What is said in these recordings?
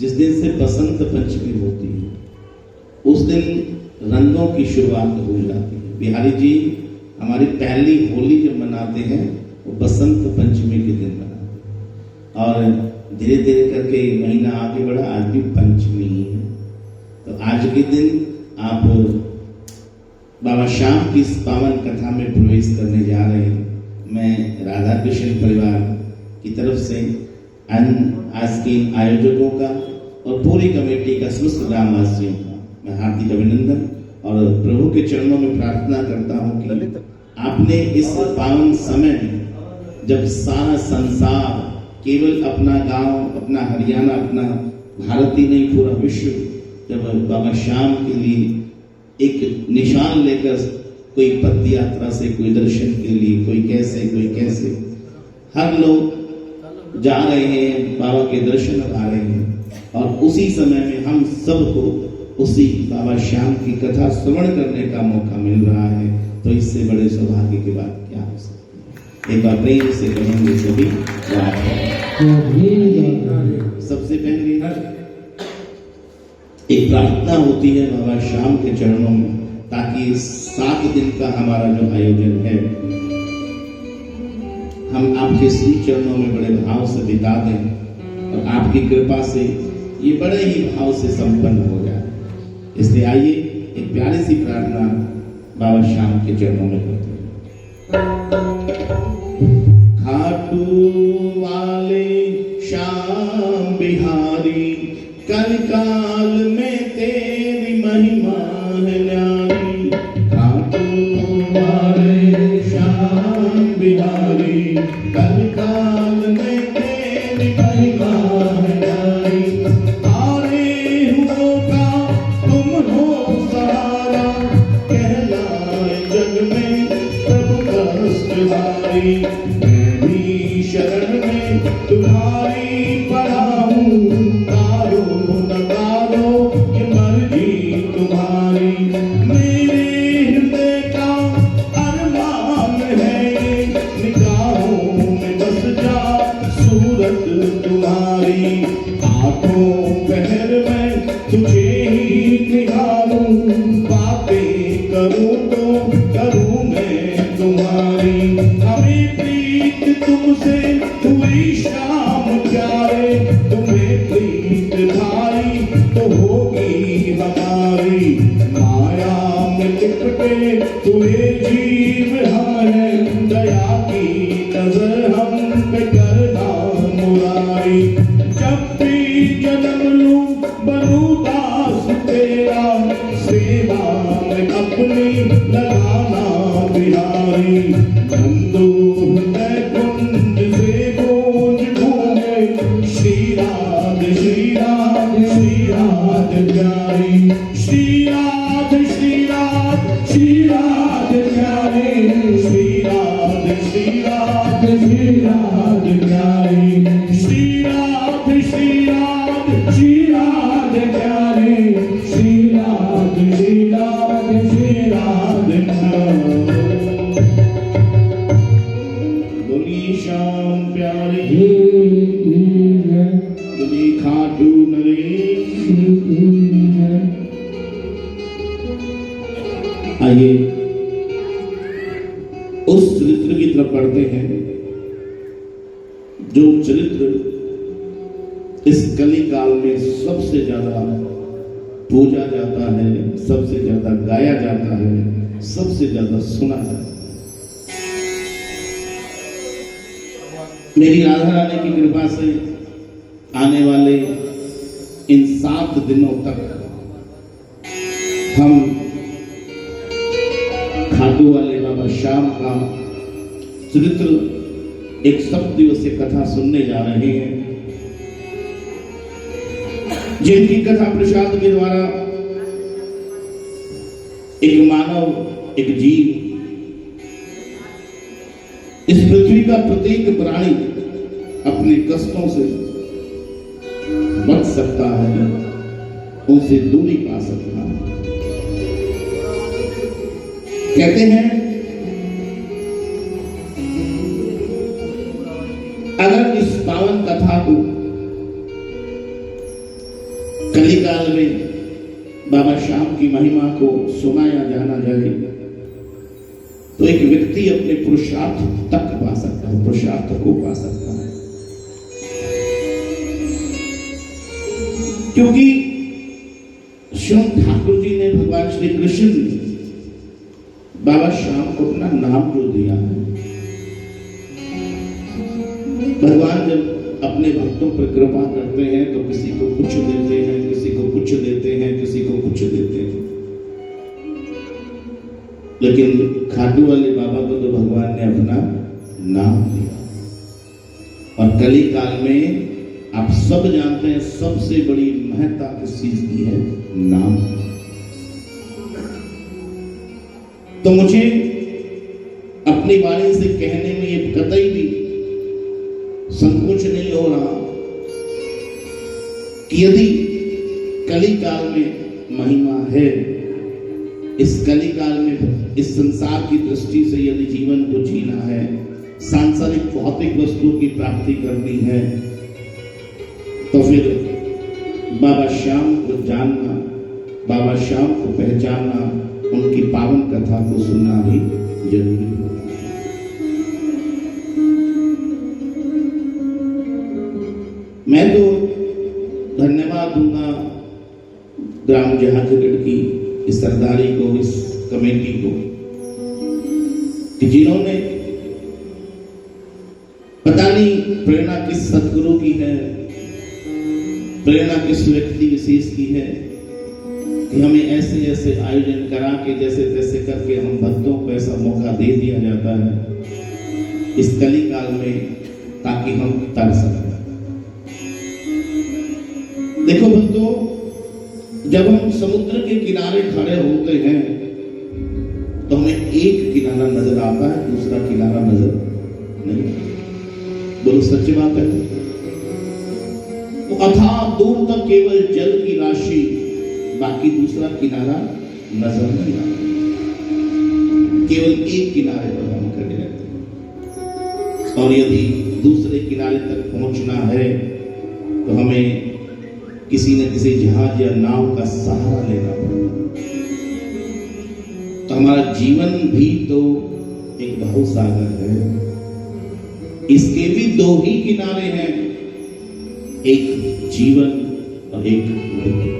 जिस दिन से बसंत पंचमी होती है, उस दिन रंगों की शुरुआत हो जाती है। बिहारी जी हमारी पहली होली जब मनाते हैं वो बसंत पंचमी के दिन मनाते हैं, और धीरे धीरे करके महीना आगे बढ़ा, आज भी पंचमी ही है। तो आज के दिन आप बाबा श्याम की इस पावन कथा में प्रवेश करने जा रहे हैं। मैं राधा कृष्ण परिवार की तरफ से आज के आयोजकों का और पूरी कमेटी का, समस्त ग्रामवासियों का मैं हार्दिक अभिनंदन और प्रभु के चरणों में प्रार्थना करता हूं कि आपने इस पावन समय में, जब सारा संसार केवल अपना गांव, अपना हरियाणा, अपना भारत ही नहीं पूरा विश्व, जब बाबा श्याम के लिए एक निशान लेकर कोई पद यात्रा से, कोई दर्शन के लिए, कोई कैसे हर लोग जा रहे हैं, बाबा के दर्शन आ रहे हैं, और उसी समय में हम सबको उसी बाबा श्याम की कथा श्रवण करने का मौका मिल रहा है। तो इससे बड़े सौभाग्य की बात क्या हो सकती है। एक बार प्रेम से कहेंगे सभी। सबसे पहले एक प्रार्थना होती है बाबा श्याम के चरणों में, ताकि 7 दिन का हमारा जो आयोजन है हम आपके श्री चरणों में बड़े भाव से बिता दें और आपकी कृपा से ये बड़े ही भाव से संपन्न हो जाए। इसलिए आइए एक प्यारी सी प्रार्थना बाबा श्याम के चरणों में करते हैं। खाटू वाले श्याम बिहारी, कल काल में तेरी महिमा है न्यारी। खाटू वाले श्याम बिहारी, कल काल में तेरी महिमा है न्यारी। आरे हुओं का तुम हो सहारा, कहलाए जग में प्रभु कष्टहारी। मैं भी शरण में तुम्हारी पड़ा हूँ, तारो न तारो ये मर्जी तुम्हारी। मेरे हृदय का अरमान है, निगाहों में बस जा सूरत तुम्हारी। आठों पहर में तुझे ही निहारूं, बातें करूं तो करूं मैं तुम्हारी। हमें प्रीत तुमसे हुई श्याम प्यारे, तुम्हें प्रीत धारी तो होगी हमारी। माया में लिपटे तुहे जीव हमें, दया की नजर हम पे करना मुरारी। जब भी जन्म लूं बनूं दास तेरा, सेवा में अपनी लगाना बिहारी। नंदू हृदय कुंज से गूंज घूमे, श्री राधे श्री राधे श्री राधे प्यारी। श्री राधे श्री राधे श्री राधे प्यारी। श्री राधे श्री राधे श्री राधे प्यारी। श्री राधे श्री राधे श्री राधे प्यारी। श्री राधे श्री राधे श्री राधे प्यारी। बोलिए श्याम प्यारे बोलिए खाटू नरेश। आइए उस चरित्र की तरफ पढ़ते हैं जो चरित्र इस कली काल में सबसे ज्यादा पूजा जाता है, सबसे ज्यादा गाया जाता है, सबसे ज्यादा सुना जाता है। मेरी राधा रानी की कृपा से आने वाले इन 7 दिनों तक हम खाटू वाले बाबा श्याम का चरित्र एक 7 दिवसीय कथा सुनने जा रहे हैं, जिनकी कथा प्रसाद के द्वारा एक मानव, एक जीव, इस पृथ्वी का प्रत्येक प्राणी अपने कष्टों से बच सकता है, उनसे दूरी पा सकता है। कहते हैं अगर इस पावन कथा को कलिकाल में बाबा श्याम की महिमा को सुनाया जाना जाए तो एक व्यक्ति अपने पुरुषार्थ तक पा सकता है, पुरुषार्थ को पा सकता है। क्योंकि श्री ठाकुर जी ने, भगवान श्री कृष्ण ने बाबा श्याम को अपना नाम जो दिया है, भगवान जब अपने भक्तों पर कृपा करते हैं तो किसी को कुछ देते हैं, किसी को कुछ देते हैं, किसी को कुछ देते हैं। लेकिन खाटू वाले बाबा को तो भगवान ने अपना नाम दिया। और कली काल में आप सब जानते हैं सबसे बड़ी महत्ता किस चीज की है? नाम। तो मुझे अपनी वाणी से कहने में ये कतई भी संकोच नहीं हो रहा कि यदि कली काल में महिमा है, इस कली काल में इस संसार की दृष्टि से यदि जीवन को जीना है, सांसारिक भौतिक वस्तुओं की प्राप्ति करनी है, तो फिर बाबा श्याम को जानना, बाबा श्याम को पहचानना, उनकी पावन कथा को सुनना भी जरूरी है। मैं तो धन्यवाद दूंगा ग्राम जहाजगढ़ की इस सरदारी को, इस कमेटी को, कि जिन्होंने पता नहीं प्रेरणा किस सदगुरु की है, प्रेरणा किस व्यक्ति विशेष की है कि हमें ऐसे ऐसे आयोजन करा के जैसे तैसे करके हम भक्तों को ऐसा मौका दे दिया जाता है इस कली काल में, ताकि हम तर सकें। देखो बंधुओं, जब हम समुद्र के किनारे खड़े होते हैं तो हमें एक किनारा नजर आता है, दूसरा किनारा नजर नहीं आता। बोलो सच्ची बात है। तो अथाह दूर तक केवल जल की राशि, बाकी दूसरा किनारा नजर नहीं आता। केवल एक किनारे पर हम खड़े रहते हैं, और यदि दूसरे किनारे तक पहुंचना है तो हमें किसी न किसी जहाज या नाव का सहारा लेना पड़ेगा। तो हमारा जीवन भी तो एक बहुसागर है, इसके भी दो ही किनारे हैं, एक जीवन और एक मृत्यु।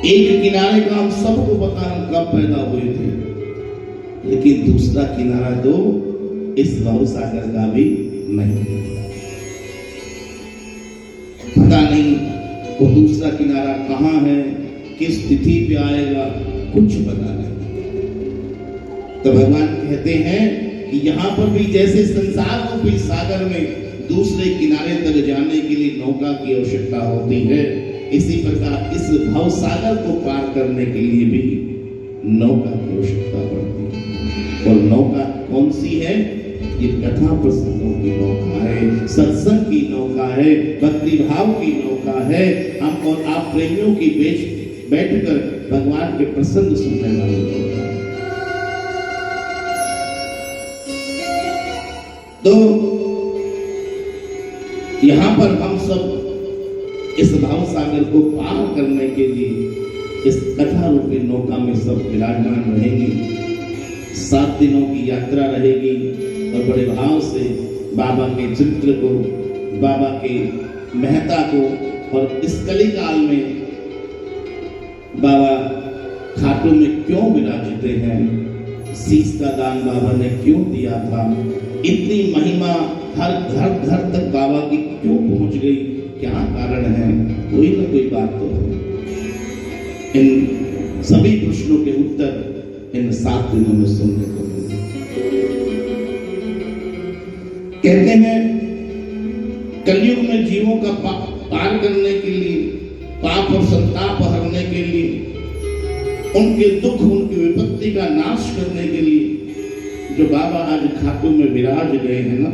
एक किनारे का हम सबको पता हम कब पैदा हुए थे, लेकिन दूसरा किनारा तो इस बहुसागर का भी नहीं है। पता नहीं वो दूसरा किनारा कहां है, किस तिथि पे आएगा, कुछ पता नहीं। तो भगवान कहते हैं कि यहां पर भी जैसे संसार रूपी सागर में दूसरे किनारे तक जाने के लिए नौका की आवश्यकता होती है, इसी प्रकार इस भव सागर को पार करने के लिए भी नौका की आवश्यकता पड़ती है। और नौका कौन सी है? ये कथा प्रसंगों की नौका है, सत्संग की नौका है, भक्ति भाव की नौका है। हम और आप प्रेमियों की बीच बैठकर भगवान के प्रसंग सुनने वाले लोग हैं। तो यहां पर हम सब इस भाव सागर को पार करने के लिए इस कथा रूपी नौका में सब विराजमान रहेंगे। 7 दिनों की यात्रा रहेगी और बड़े भाव से बाबा के चित्र को, बाबा के महत्ता को, और इस कली काल में बाबा खाटू में क्यों विराजते हैं, शीश का दान बाबा ने क्यों दिया था, इतनी महिमा हर घर घर तक बाबा की क्यों पहुंच गई, क्या कारण है? कोई ना कोई बात तो है। इन सभी प्रश्नों के उत्तर इन 7 दिनों में सुनने को मिले। कहते हैं कलयुग में जीवों का पार करने के लिए, पाप और संताप हरने के लिए, उनके दुख, उनकी विपत्ति का नाश करने के लिए जो बाबा आज खाटू में विराज गए हैं ना,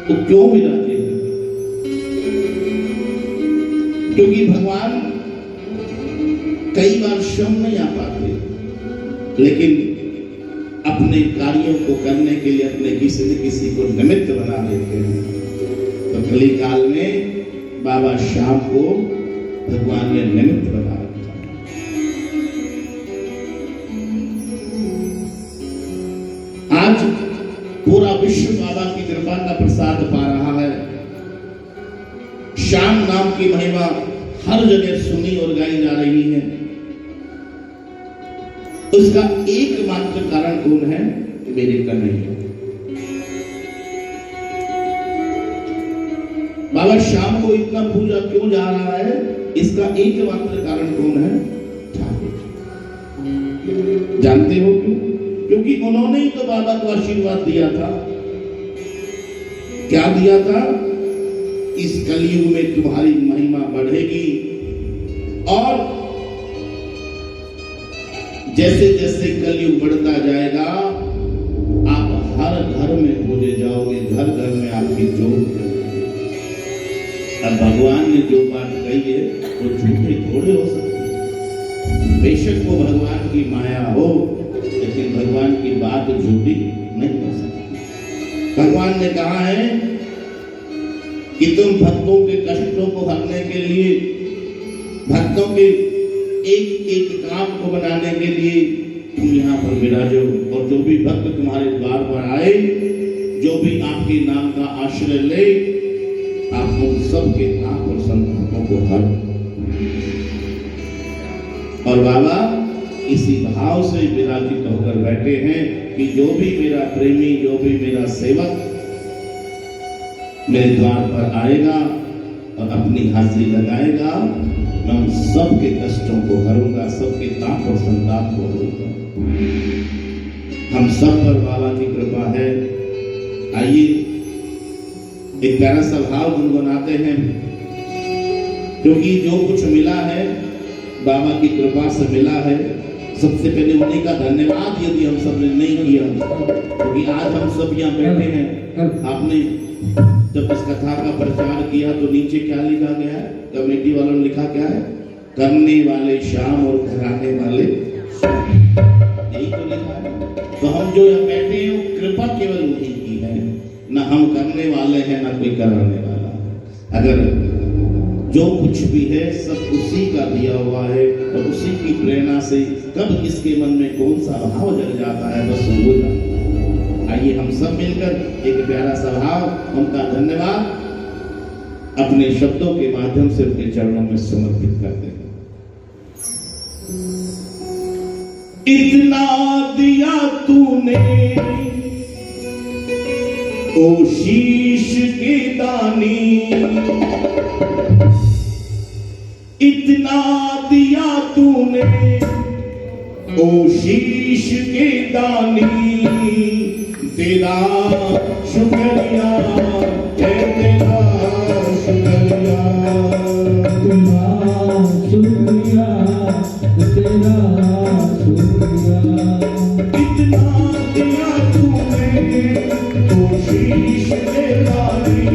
तो क्यों विराजे हैं? क्योंकि भगवान कई बार स्वयं नहीं आ पाते, लेकिन अपने कार्यों को करने के लिए अपने किसी न किसी को निमित्त बना देते हैं। कलिकाल में बाबा श्याम को भगवान ने निमित्त बना रखा। आज पूरा विश्व बाबा की कृपा का प्रसाद पा रहा है। श्याम नाम की महिमा हर जगह सुनी और गाई जा रही है। उसका एकमात्र कारण कौन है? मेरे कन्हैया। बाबा श्याम को इतना पूजा क्यों जा रहा है? इसका एकमात्र कारण कौन है? ठाकुर। जानते हो क्यों? क्योंकि उन्होंने ही तो बाबा को आशीर्वाद दिया था। क्या दिया था? इस कलयुग में तुम्हारी महिमा बढ़ेगी और जैसे जैसे कलयुग बढ़ता जाएगा आप हर घर में पूजे जाओगे, घर घर में आपकी जोत। अब भगवान ने जो बात कही है वो झूठे थोड़े हो सकते। बेशक वो भगवान की माया हो, लेकिन भगवान की बात झूठी नहीं हो सकती। भगवान ने कहा है कि तुम भक्तों के कष्टों को हरने के लिए, भक्तों के एक एक काम को बनाने के लिए तुम यहाँ पर विराजो। और जो भी भक्त तुम्हारे द्वार पर आए, जो भी आपके नाम का आश्रय ले, आप उन सबके पाप और संतापों को हर। और बाबा इसी भाव से विराजित होकर बैठे हैं कि जो भी मेरा प्रेमी, जो भी मेरा सेवक मेरे द्वार पर आएगा और अपनी हाजिरी लगाएगा, मैं उन सबके कष्टों को हरूंगा, सबके ताप और संताप को हरूंगा। हम सब पर बाबा की कृपा है। आइए एक प्यारा सा भाव गुनगुनाते हैं, क्योंकि जो कुछ मिला है बाबा की कृपा से मिला है। सबसे पहले उन्हीं का धन्यवाद यदि हम सब ने नहीं किया, क्योंकि आज हम सब यहाँ बैठे हैं। आपने जब इस कथा का प्रचार किया तो नीचे क्या लिखा गया है? कमेटी वालों ने लिखा क्या है? करने वाले श्याम और कराने वाले श्याम। यही तो लिखा है। तो हम जो यहाँ बैठे हैं वो कृपा केवल उन्हीं की है, ना हम करने वाले हैं ना कोई कराने वाला। अगर जो कुछ भी है सब उसी का दिया हुआ है और उसी की प्रेरणा से कब किसके मन में कौन सा भाव जग जाता है बस वो जानता है। आइए हम सब मिलकर एक प्यारा सा भाव, उनका धन्यवाद अपने शब्दों के माध्यम से उनके चरणों में समर्पित करते हैं। इतना दिया तूने ओ शीश के दानी, इतना दिया तूने ओ शीश के दानी। तेरा शुक्रिया है, तेरा शुक्रिया, तेरा शुक्रिया, तेरा शुक्रिया। इतना दिया तूने तो शीश के दानी,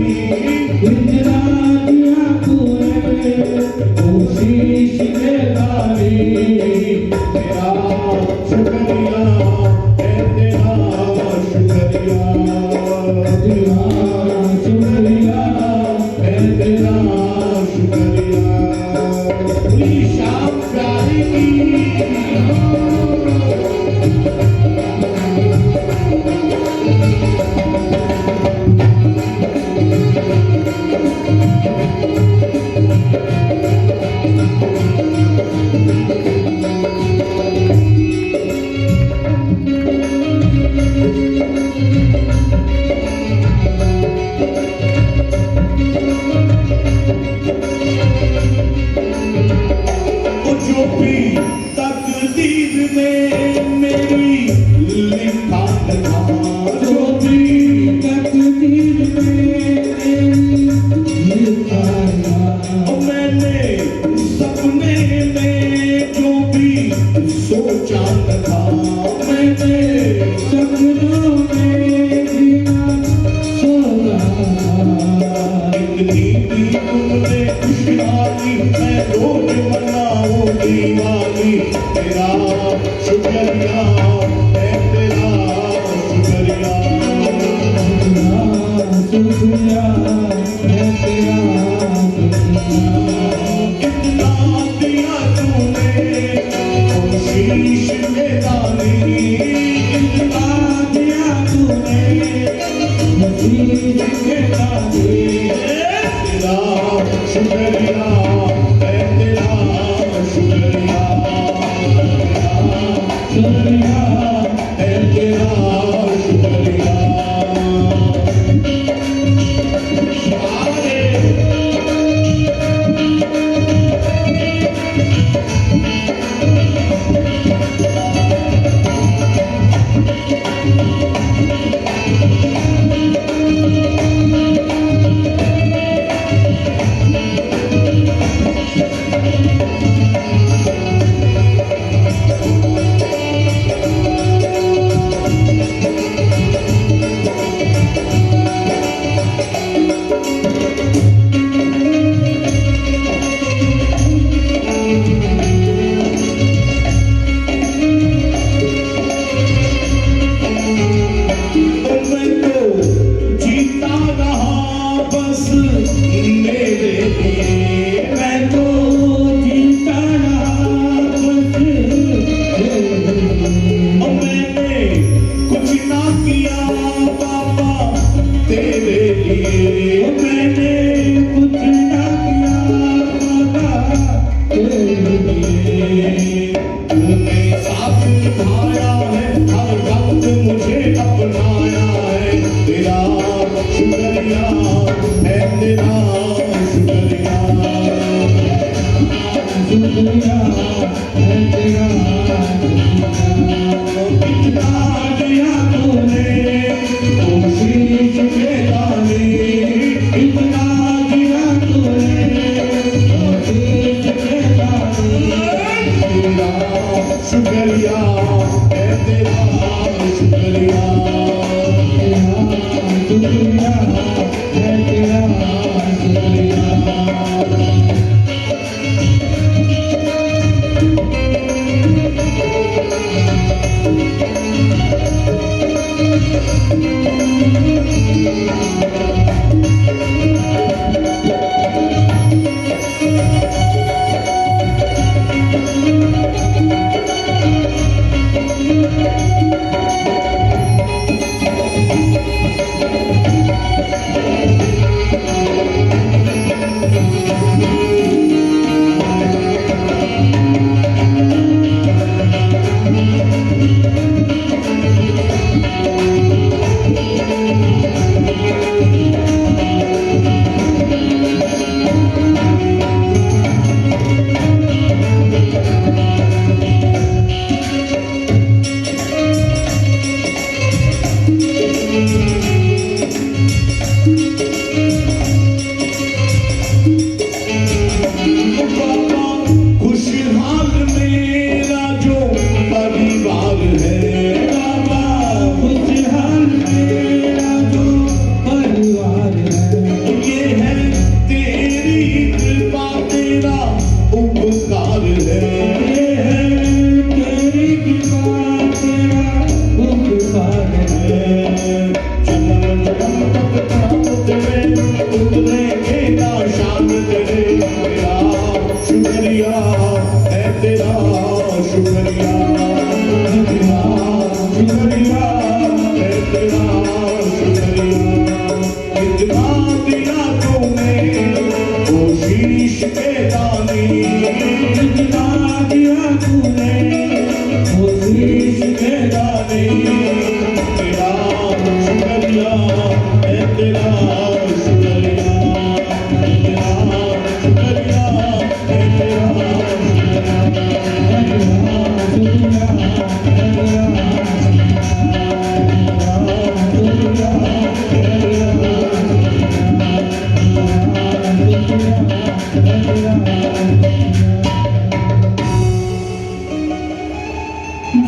इतना दिया तूने तो शीश के दानी। तेरा शुक्रिया है, तेरा शुक्रिया, तेरा शुक्रिया है, तेरा शुक्रिया। पूरी शाम प्यारी की शुक्रिया।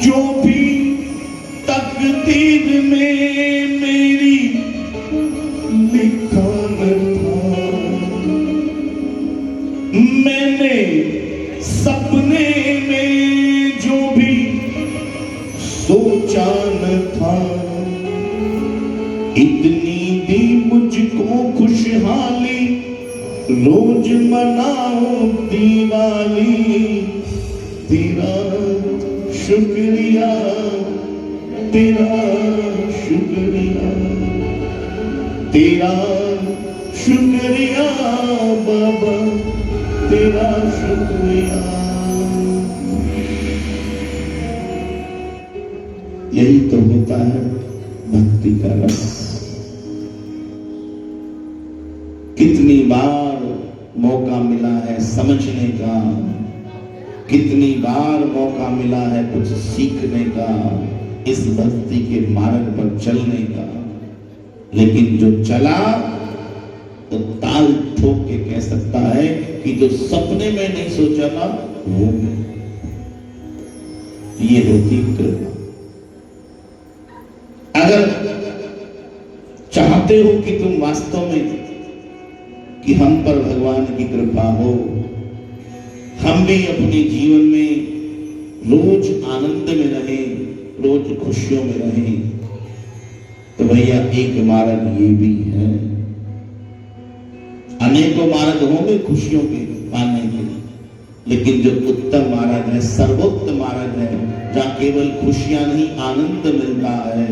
जो भी तकदीर में मेरी लिखा न था, मैंने सपने में जो भी सोचा न था, इतनी दी मुझको खुशहाली, रोज मनाओ दिवाली, तेरा शुक्रिया, तेरा शुक्रिया। तेरा शुक्रिया बाबा, तेरा शुक्रिया। यही तो होता है भक्ति का रस। कितनी बार मौका मिला है समझने का, कितनी बार मौका मिला है कुछ सीखने का, इस भक्ति के मार्ग पर चलने का, लेकिन जो चला तो ताल ठोक के कह सकता है कि जो सपने में नहीं सोचा ना वो ये होती कृपा। अगर चाहते हो कि तुम वास्तव में कि हम पर भगवान की कृपा हो, हम भी अपने जीवन में रोज आनंद में रहें, रोज खुशियों में रहें, तो भैया एक मार्ग ये भी है। अनेकों मार्ग होंगे खुशियों के पाने के, लेकिन जो उत्तम मार्ग है, सर्वोत्तम मार्ग है, जहां केवल खुशियां नहीं आनंद मिलता है,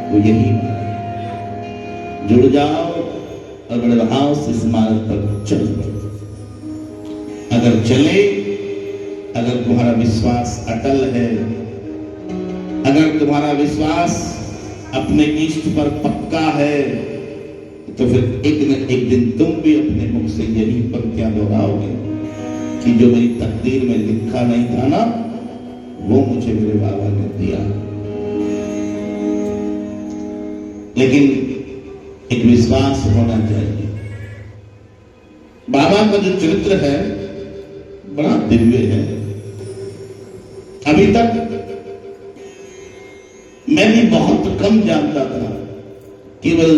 वो यही जुड़ जाओ और बड़े भाव से इस मार्ग पर चलो। अगर चले, अगर तुम्हारा विश्वास अटल है, अगर तुम्हारा विश्वास अपने इष्ट पर पक्का है, तो फिर एक न एक दिन तुम भी अपने मुख से यही पंक्तियां दोहराओगे कि जो मेरी तकदीर में लिखा नहीं था ना, वो मुझे मेरे बाबा ने दिया। लेकिन एक विश्वास होना चाहिए। बाबा का जो चरित्र है बड़ा दिव्य है। अभी तक मैं भी बहुत कम जानता था, केवल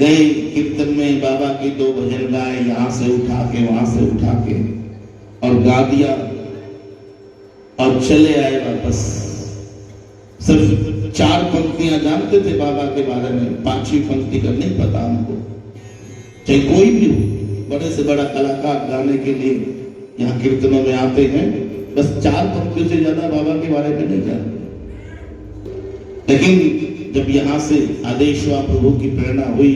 गए कीर्तन में बाबा के 2 भजन गाए, यहां से उठा के वहां से उठा के और गा दिया और चले आए वापस। सिर्फ 4 पंक्तियां जानते थे बाबा के बारे में, 5वीं पंक्ति का नहीं पता हमको। चाहे कोई भी हो, बड़े से बड़ा कलाकार गाने के लिए यहाँ कीर्तनों में आते हैं, बस 4 पंक्तियों से ज्यादा बाबा के बारे में नहीं जानते। लेकिन जब यहां से आदेश हुआ, प्रभु की प्रेरणा हुई,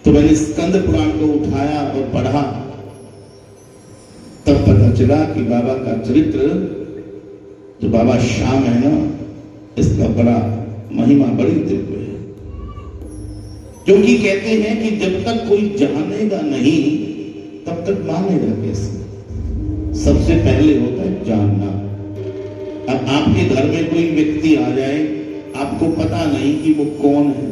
तो मैंने स्कंद पुराण को उठाया और पढ़ा। तब पता चला कि बाबा का चरित्र, जो बाबा श्याम है ना, इसका बड़ा महिमा बड़ी दिव्य है। क्योंकि कहते हैं कि जब तक कोई जानेगा नहीं, तब तक मानेगा कैसे। सबसे पहले होता है जानना। अब आपके घर में कोई व्यक्ति आ जाए, आपको पता नहीं कि वो कौन है,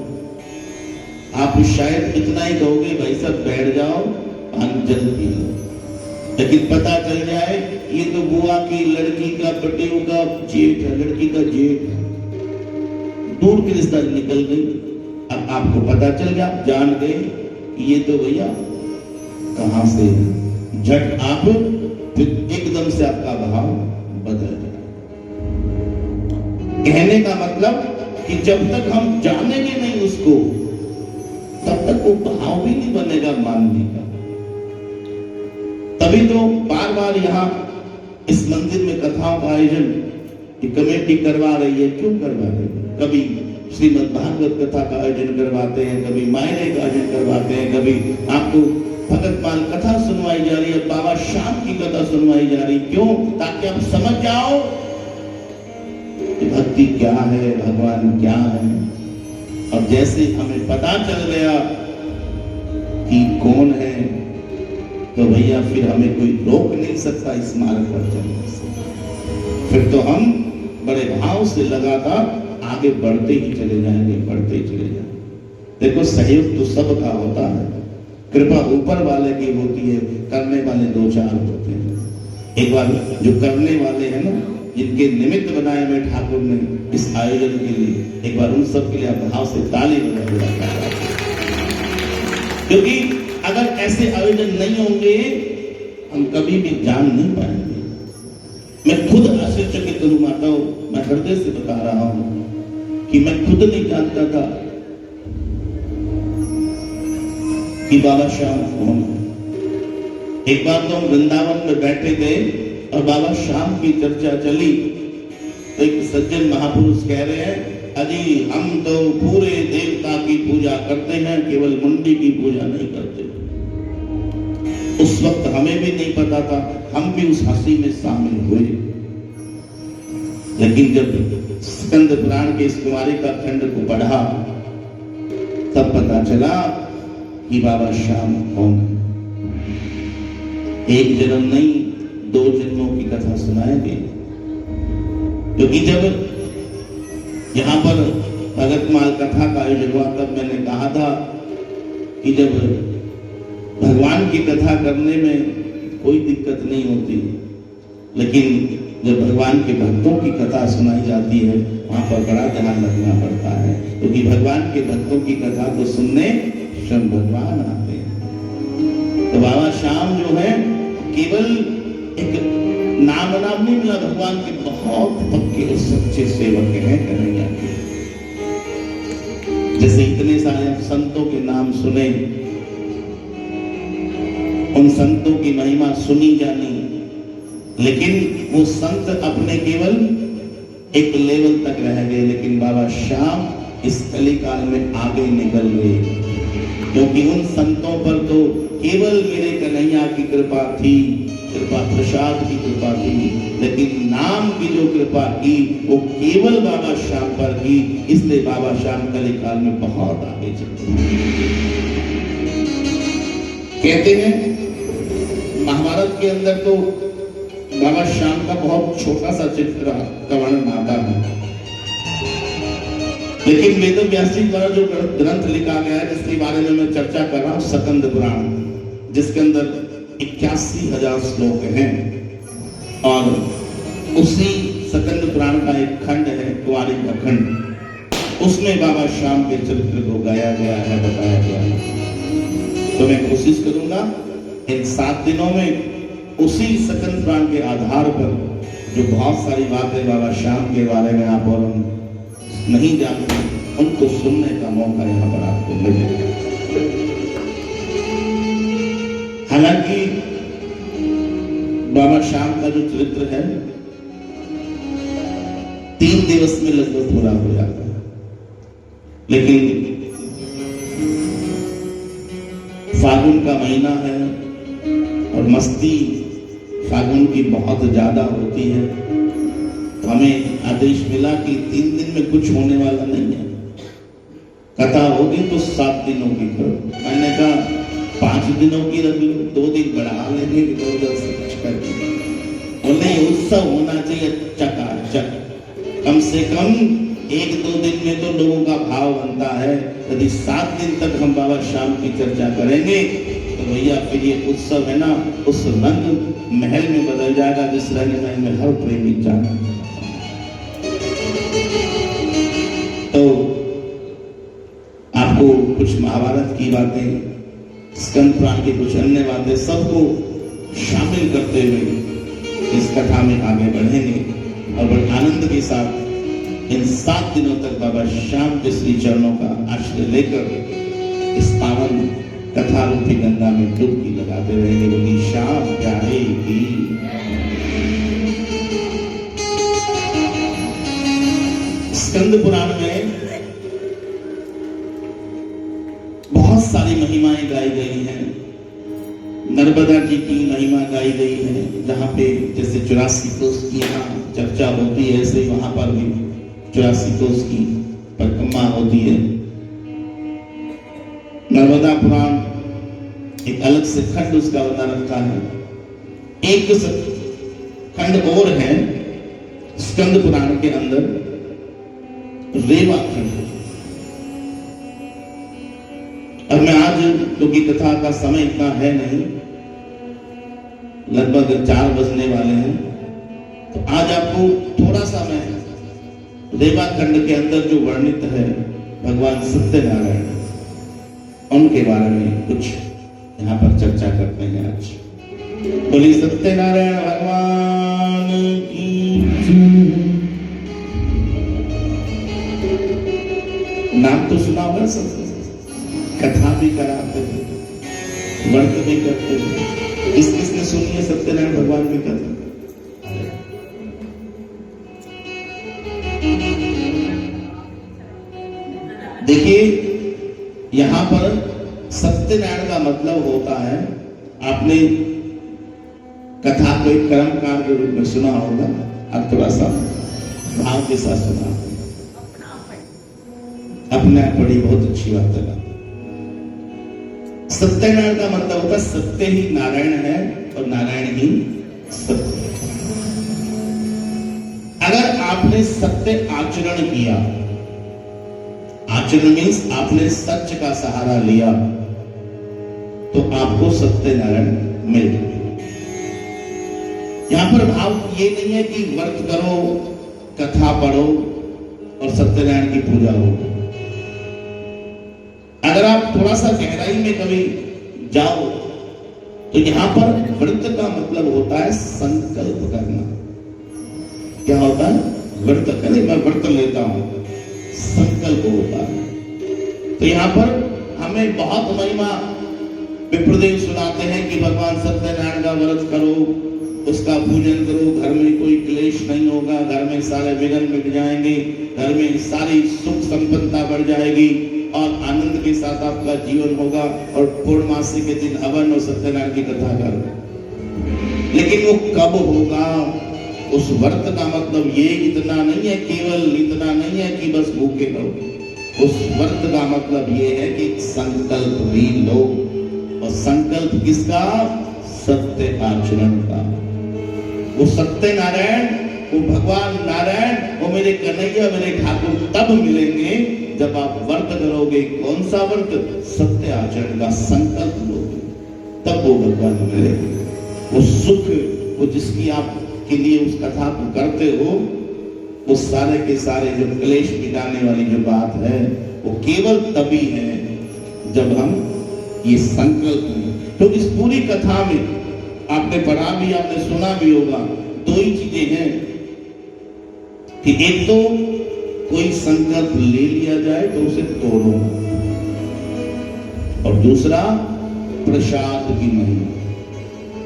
आप शायद इतना ही कहोगे, भाई साहब बैठ जाओ, पानी जल पी लो। लेकिन पता चल जाए ये तो बुआ की लड़की का बटेऊ का जेठ है, लड़की का जेठ है, दूर की रिश्ता निकल गई। अब आपको पता चल गया, आप जान गए ये तो भैया कहां से है। झट आप फिर एकदम से आपका भाव बदल जाए। कहने का मतलब कि जब तक हम जानेंगे नहीं उसको, तब तक वो भाव भी नहीं बनेगा मानने का। तभी तो बार बार यहाँ इस मंदिर में कथाओं का आयोजन की कमेटी करवा रही है। क्यों करवा रही है? कभी श्रीमद् भागवत कथा का आयोजन करवाते हैं, कभी मायने का आयोजन करवाते हैं, कभी आपको भगत माल कथा सुनवाई जा रही है, बाबा श्याम की कथा सुनवाई जा रही। क्यों? ताकि आप समझ जाओ कि भक्ति क्या है, भगवान क्या है। और जैसे हमें पता चल गया कि कौन है, तो भैया फिर हमें कोई रोक नहीं सकता इस मार्ग पर चलने से। फिर तो हम बड़े भाव से लगातार आगे बढ़ते ही चले जाएंगे, बढ़ते ही चले जाएंगे। देखो, सहयोग तो सबका होता है, कृपा ऊपर वाले की होती है, करने वाले 2-4 होते हैं। एक बार जो करने वाले हैं ना, जिनके निमित्त बनाए हुए ठाकुर ने इस आयोजन के लिए, एक बार उन सब के लिए आप भाव से ताली बजा। क्योंकि अगर ऐसे आयोजन नहीं होंगे, हम कभी भी जान नहीं पाएंगे। मैं खुद आश्चर्यचकित हूं माताओं, मैं हृदय से बता रहा हूं कि मैं खुद नहीं जानता था कि बाबा श्याम कौन है। एक बार तो हम वृंदावन में बैठे थे और बाबा श्याम की चर्चा चली, तो एक सज्जन महापुरुष कह रहे हैं, अजी हम तो पूरे देवता की पूजा करते हैं, केवल मुंडी की पूजा नहीं करते। उस वक्त हमें भी नहीं पता था, हम भी उस हंसी में शामिल हुए। लेकिन जब स्कंद पुराण के इस कुमारी का खंड को पढ़ा तब पता चला कि बाबा श्याम कौन है। एक जन्म नहीं, 2 जन्मों की कथा सुनाएंगे। क्योंकि जब यहां पर भगत माल कथा का आयोजन हुआ तब मैंने कहा था कि जब भगवान की कथा करने में कोई दिक्कत नहीं होती, लेकिन जब भगवान के भक्तों की कथा सुनाई जाती है वहां पर बड़ा ध्यान रखना पड़ता है। क्योंकि भगवान के भक्तों की कथा को सुनने स्वयं भगवान आते हैं। तो बाबा श्याम जो है केवल एक नाम नहीं मिला, भगवान के बहुत पक्के और सच्चे सेवक हैं कन्हैया के। जैसे इतने सारे संतों के नाम सुने, उन संतों की महिमा सुनी जानी, लेकिन वो संत अपने केवल एक लेवल तक रह गए। लेकिन बाबा श्याम इस कलिकाल में आगे निकल गए, क्योंकि उन संतों पर तो केवल मेरे कन्हैया की कृपा थी, कृपा प्रसाद की कृपा थी, लेकिन नाम की जो कृपा की वो केवल बाबा श्याम पर की। इसलिए बाबा श्याम कलिकाल में बहुत आगे चले। कहते हैं महाभारत के अंदर तो बाबा श्याम का बहुत छोटा सा चित्र का वर्णन आता है, लेकिन वेद व्यास जी द्वारा जो ग्रंथ लिखा गया है जिसके बारे में मैं चर्चा कर रहा हूं, सकंद पुराण, जिसके अंदर 81,000 श्लोक हैं, और उसी सकंद पुराण का एक खंड है कुंवारी का खंड, उसमें बाबा श्याम के चरित्र को गाया गया है, बताया गया है। तो मैं कोशिश करूंगा इन 7 दिनों में उसी सकंद पुराण के आधार पर जो बहुत सारी बातें बाबा श्याम के बारे में आप और हम नहीं जानते, उनको सुनने का मौका यहाँ पर आपको मिलेगा। हालांकि बाबा श्याम का जो चरित्र है 3 दिवस में लगभग पूरा हो जाता है, लेकिन फागुन का महीना है और मस्ती फागुन की बहुत ज्यादा होती है। हमें आदेश मिला कि 3 दिन में कुछ होने वाला नहीं है, कथा होगी तो 7 दिनों की करो। मैंने कहा 5 दिनों की रख लो, 2 दिन बढ़ा लेंगे इधर से कुछ करके। बोले उत्सव होना चाहिए चकाचक, कम से कम 1-2 दिन में तो लोगों का भाव बनता है। यदि 7 दिन तक हम बाबा श्याम की चर्चा करेंगे तो भैया फिर ये उत्सव है ना, उस रंग महल में बदल जाएगा जिस रंग महल में हर प्रेमी जाना। तो आपको कुछ महाभारत की बातें, स्कंद पुराण की कुछ अन्य बातें सबको शामिल करते हुए इस कथा में आगे बढ़ेंगे और बड़े आनंद के साथ इन 7 दिनों तक बाबा श्याम के श्री चरणों का आश्रय लेकर इस पावन कथा रूपी गंगा में डुबकी लगाते रहेंगे। बोली श्याम प्यारे की। स्कंद पुराण में बहुत सारी महिमाएं गाई गई हैं। नर्मदा जी की महिमा गाई गई है, जहाँ पे जैसे 84 कोस की यहाँ चर्चा होती है, ऐसे वहां पर भी 84 कोस की परिक्रमा होती है। नर्मदा पुराण एक अलग से खंड उसका बना रखा है। एक खंड और है स्कंद पुराण के अंदर, रेवा खंड। अब मैं आज, क्योंकि कथा का समय इतना है नहीं, लगभग 4 बजने वाले हैं, तो आज आपको थोड़ा सा मैं रेवा खंड के अंदर जो वर्णित है भगवान सत्यनारायण, उनके बारे में कुछ यहाँ पर चर्चा करते हैं आज। बोली सत्यनारायण भगवान की। नाम तो सुना होगा सब, कथा भी कराते हैं, व्रत भी करते हैं। किसने सुनी है सत्यनारायण भगवान की कथा? देखिए यहां पर सत्यनारायण का मतलब होता है, आपने कथा को एक कर्मकांड के रूप में सुना होगा, अब थोड़ा सा भाव के साथ सुना। अपने आप बड़ी बहुत अच्छी बात है। सत्यनारायण का मतलब होता है सत्य ही नारायण है और नारायण ही सत्य। अगर आपने सत्य आचरण किया, आचरण मीन्स आपने सच का सहारा लिया, तो आपको सत्यनारायण मिल जाए। यहां पर भाव ये नहीं है कि व्रत करो, कथा पढ़ो और सत्यनारायण की पूजा हो। अगर आप थोड़ा सा गहराई में कभी जाओ तो यहां पर व्रत का मतलब होता है संकल्प करना। क्या होता है? व्रत करे, मैं व्रत लेता हूं, संकल्प होता है। तो यहां पर हमें बहुत महिमा विप्रदेव सुनाते हैं कि भगवान सत्यनारायण का व्रत करो, उसका पूजन करो, घर में कोई क्लेश नहीं होगा, घर में सारे विघ्न मिट जाएंगे, घर में सारी सुख संपन्नता बढ़ जाएगी और आनंद के साथ आपका जीवन होगा। और पूर्णमासी के दिन हवन और सत्यनारायण की कथा करो। लेकिन वो कब होगा? उस व्रत का मतलब ये इतना नहीं है, केवल इतना नहीं है कि बस भूखे रहो। उस व्रत का मतलब ये है कि संकल्प भी लो, और संकल्प किसका? सत्य आचरण का। वो सत्य नारायण, वो भगवान नारायण, वो मेरे कन्हैया, मेरे ठाकुर तब मिलेंगे जब आप व्रत करोगे। कौन सा व्रत? सत्य आचरण का संकल्प लोगे, तब वो भगवान मिलेंगे। वो सुख, वो जिसकी आप के लिए उस कथा को करते हो, वो सारे के सारे जो क्लेश मिटाने वाली जो बात है, वो केवल तभी है जब हम ये संकल्प लें। तो इस पूरी कथा में आपने पढ़ा भी, आपने सुना भी होगा, दो ही चीजें हैं कि एक तो कोई संकल्प ले लिया जाए तो उसे तोड़ो, और दूसरा प्रसाद की महिमा।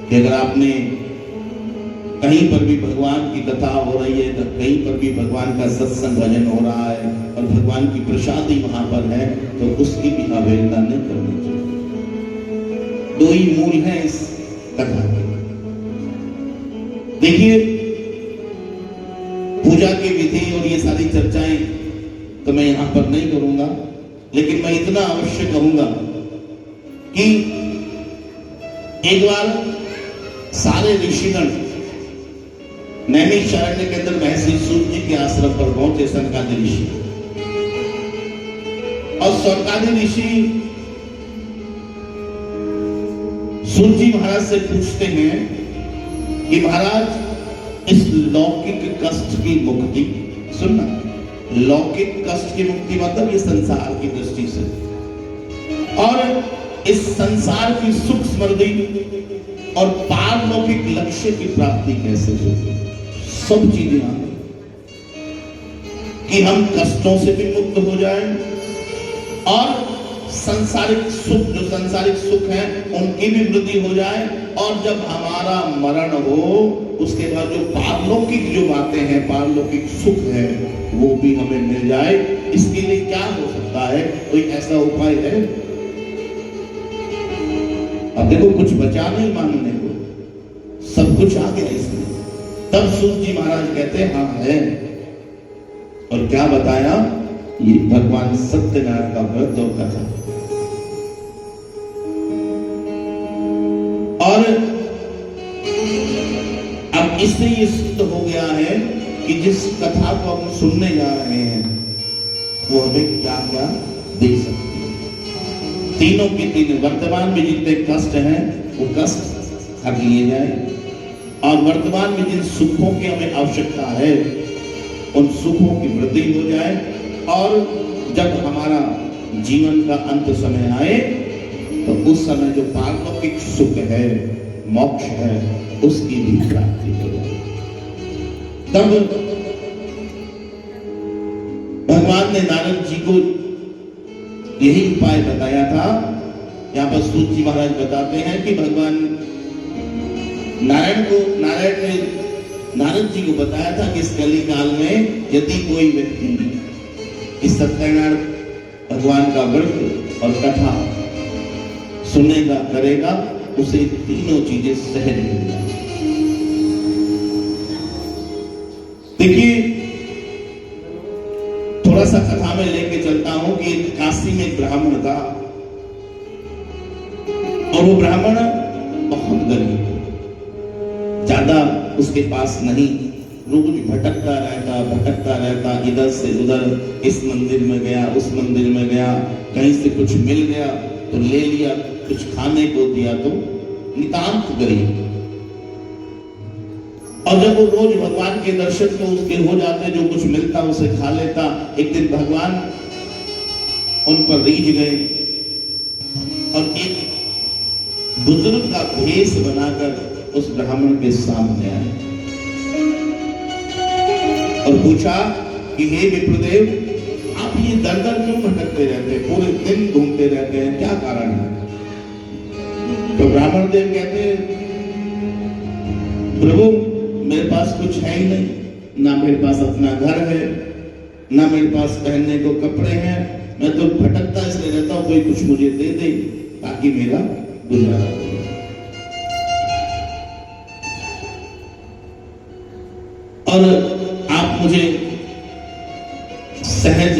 कि अगर आपने कहीं पर भी भगवान की कथा हो रही है, तो कहीं पर भी भगवान का सत्संग भजन हो रहा है और भगवान की प्रसादी वहां पर है, तो उसकी भी अवहेलना नहीं करनी चाहिए। दो ही मूल हैं इस कथा के। देखिए, पूजा की विधि और ये सारी चर्चाएं तो मैं यहां पर नहीं करूंगा, लेकिन मैं इतना अवश्य कहूंगा कि एक बार सारे ऋषिगण नैमिषारण्य के अंदर महर्षि सूत जी के आश्रम पर पहुंचे, सनकादि ऋषि। और सनकादि ऋषि सूत जी महाराज से पूछते हैं कि महाराज, इस लौकिक कष्ट की मुक्ति, सुनना, लौकिक कष्ट की मुक्ति मतलब ये संसार की दृष्टि से, और इस संसार की सुख समृद्धि और पारलौकिक लक्ष्य की प्राप्ति कैसे होगी? सब चीजें आ गई कि हम कष्टों से भी मुक्त हो जाएं और संसारिक सुख, जो संसारिक सुख है उनकी भी वृद्धि हो जाए, और जब हमारा मरण हो उसके बाद जो पारलौकिक जो बातें हैं, पारलौकिक सुख है, वो भी हमें मिल जाए। इसके लिए क्या हो सकता है? कोई ऐसा उपाय है? अब देखो, कुछ बचा नहीं मानने को, सब कुछ आ गया इसमें। तब सूत जी महाराज कहते हैं हाँ है। और क्या बताया? ये भगवान सत्यनारायण का व्रत और कथा। और अब इससे ये सिद्ध हो गया है कि जिस कथा को हम सुनने जा रहे हैं वो हमें क्या क्या दे सकती है। तीनों के तीन, वर्तमान में जितने कष्ट हैं वो कष्ट हट लिए जाए, और वर्तमान में जिन सुखों की हमें आवश्यकता है उन सुखों की वृद्धि हो जाए, और जब हमारा जीवन का अंत समय आए तो उस समय जो पारलौकिक सुख है, मोक्ष है, उसकी भी प्राप्ति हो जाए। तब भगवान ने नारद जी को यही उपाय बताया था। यहां पर सूत जी महाराज बताते हैं कि भगवान नारायण ने नारद जी को बताया था कि इस कली काल में यदि कोई व्यक्ति इस सत्यनारायण भगवान का व्रत और कथा सुनेगा करेगा, उसे तीनों चीजें सहज मिल जाएंगी। देखिए, थोड़ा सा कथा में लेके चलता हूं कि काशी में एक ब्राह्मण था और वो ब्राह्मण बहुत गरीब, ज्यादा उसके पास नहीं, रोज भटकता रहता, इधर से उधर, इस मंदिर में गया, उस मंदिर में गया, कहीं से कुछ मिल गया तो ले लिया, कुछ खाने को दिया तो नितांत गरीब। और जब वो रोज भगवान के दर्शन तो उसके हो जाते, जो कुछ मिलता उसे खा लेता। एक दिन भगवान उन पर रीझ गए और एक बुजुर्ग का भेष बनाकर उस ब्राह्मण के सामने आए और पूछा कि हे विप्रदेव, आप ये दर दर क्यों भटकते रहते हैं, पूरे दिन घूमते रहते हैं, क्या कारण है? तो ब्राह्मण देव कहते, प्रभु मेरे पास कुछ है ही नहीं, ना मेरे पास अपना घर है, ना मेरे पास पहनने को कपड़े हैं, मैं तो भटकता इसलिए रहता हूं, कोई कुछ मुझे दे दे ताकि मेरा गुजारा हो। और आप मुझे सहज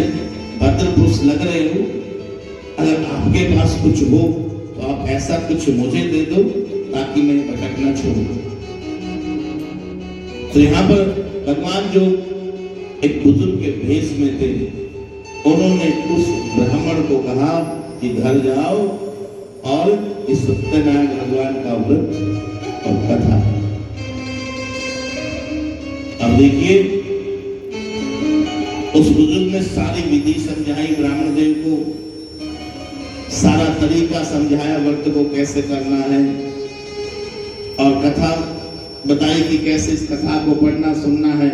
भद्र पुरुष लग रहे हो, अगर आपके पास कुछ हो तो आप ऐसा कुछ मुझे दे दो ताकि मैं भटकना छोड़ूं। तो यहाँ पर भगवान जो एक बुजुर्ग के भेष में थे, उन्होंने उस ब्राह्मण को कहा कि घर जाओ और इस सत्यनारायण भगवान का व्रत और कथा। अब देखिए, उस बुजुर्ग ने सारी विधि समझाई ब्राह्मण देव को, सारा तरीका समझाया व्रत को कैसे करना है, और कथा बताई कि कैसे इस कथा को पढ़ना सुनना है।